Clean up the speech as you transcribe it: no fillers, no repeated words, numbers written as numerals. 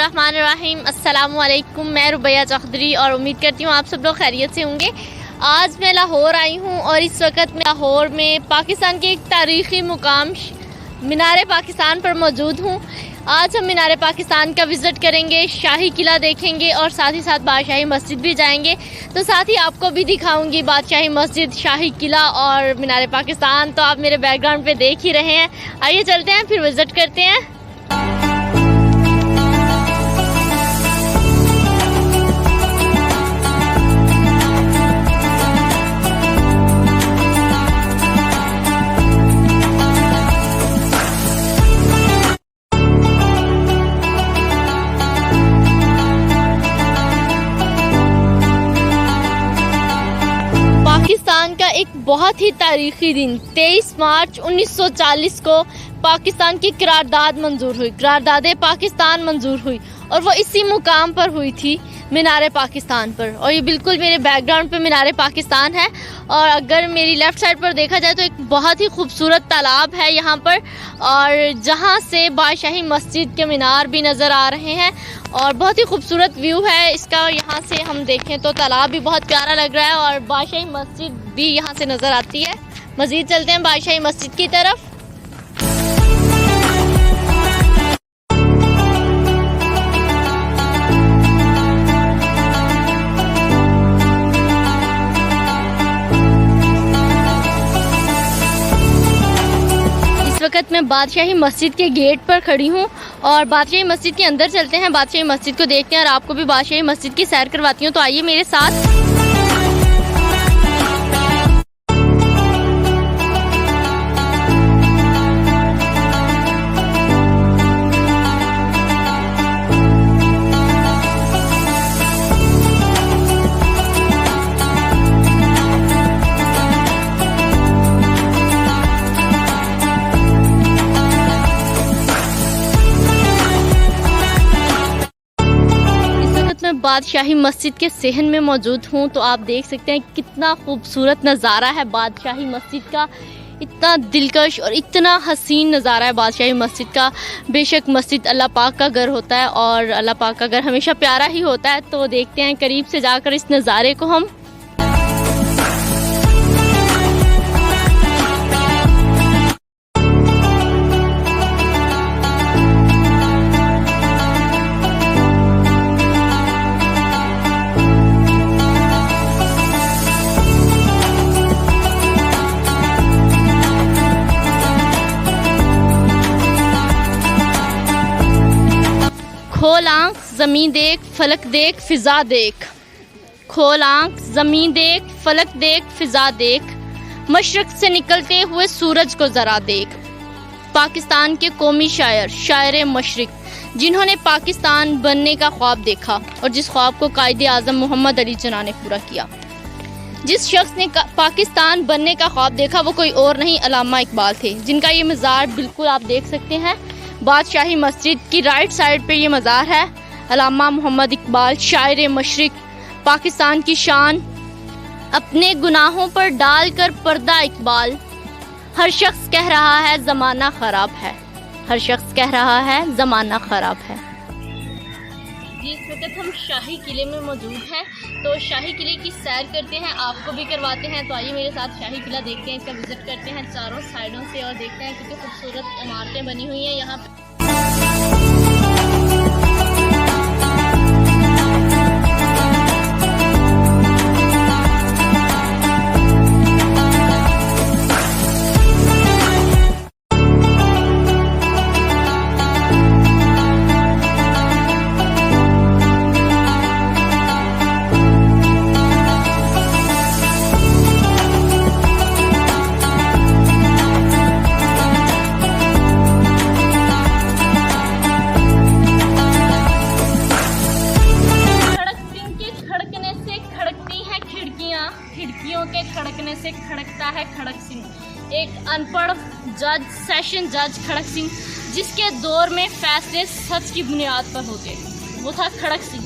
बिस्मिल्लाहिर्रहमानिर्रहीम। अस्सलामुअलैकुम। मैं रुबैया चौधरी और उम्मीद करती हूँ आप सब लोग खैरियत से होंगे। आज मैं लाहौर आई हूँ और इस वक्त मैं लाहौर में पाकिस्तान के एक तारीख़ी मुकाम मीनार पाकिस्तान पर मौजूद हूँ। आज हम मीनार पाकिस्तान का विज़िट करेंगे, शाही किला देखेंगे और साथ ही साथ बादशाही मस्जिद भी जाएंगे। तो साथ ही आपको भी दिखाऊंगी बादशाही मस्जिद, शाही किला और मीनार पाकिस्तान। तो आप मेरे बैकग्राउंड पे देख ही रहे हैं। आइए चलते हैं, फिर विज़िट करते हैं। पाकिस्तान का एक बहुत ही तारीखी दिन 23 मार्च 1940 को पाकिस्तान की करारदाद मंजूर हुई। करारदाद पाकिस्तान मंजूर हुई और वो इसी मुकाम पर हुई थी, मीनार पाकिस्तान पर। और ये बिल्कुल मेरे बैकग्राउंड पे मीनार पाकिस्तान है। और अगर मेरी लेफ़्ट साइड पर देखा जाए तो एक बहुत ही खूबसूरत तालाब है यहाँ पर, और जहाँ से बादशाही मस्जिद के मीनार भी नज़र आ रहे हैं और बहुत ही खूबसूरत व्यू है इसका। यहाँ से हम देखें तो तालाब भी बहुत प्यारा लग रहा है और बादशाही मस्जिद भी यहाँ से नज़र आती है। मज़ीद चलते हैं बादशाही मस्जिद की तरफ। वक्त मैं बादशाही मस्जिद के गेट पर खड़ी हूँ और बादशाही मस्जिद के अंदर चलते हैं, बादशाही मस्जिद को देखते हैं और आपको भी बादशाही मस्जिद की सैर करवाती हूँ। तो आइए मेरे साथ। मैं बादशाही मस्जिद के सहन में मौजूद हूँ। तो आप देख सकते हैं कितना खूबसूरत नज़ारा है बादशाही मस्जिद का। इतना दिलकश और इतना हसीन नज़ारा है बादशाही मस्जिद का। बेशक मस्जिद अल्लाह पाक का घर होता है और अल्लाह पाक का घर हमेशा प्यारा ही होता है। तो देखते हैं करीब से जाकर इस नज़ारे को हम। खोल आँख ज़मीं देख, फलक देख, फ़िज़ा देख। खोल आँख ज़मीं देख, फलक देख, फ़िज़ा देख। मशरक़ से निकलते हुए सूरज को ज़रा देख। पाकिस्तान के कौमी शायर, शायर मशरिक़, जिन्होंने पाकिस्तान बनने का ख्वाब देखा और जिस ख्वाब को कायदे आज़म मोहम्मद अली जिन्ना ने पूरा किया। जिस शख्स ने पाकिस्तान बनने का ख्वाब देखा वो कोई और नहीं, अल्लामा इकबाल थे, जिनका ये मज़ार बिल्कुल आप देख सकते हैं। बादशाही मस्जिद की राइट साइड पे ये मज़ार है। अल्लामा मोहम्मद इकबाल, शायर मशरिक़, पाकिस्तान की शान, अपने गुनाहों पर डालकर पर्दा इकबाल। हर शख्स कह रहा है ज़माना ख़राब है, हर शख्स कह रहा है ज़माना ख़राब है। जिस वक्त हम शाही किले में मौजूद हैं, तो शाही किले की सैर करते हैं, आपको भी करवाते हैं। तो आइए मेरे साथ शाही किला देखते हैं, इसका विज़िट करते हैं चारों साइडों से और देखते हैं कितनी खूबसूरत इमारतें बनी हुई हैं यहाँ पे। खिड़कियों के खड़कने से खड़कता है खड़क सिंह। एक अनपढ़ जज, सेशन जज खड़क सिंह, जिसके दौर में फैसले सच की बुनियाद पर होते, वो था खड़क सिंह।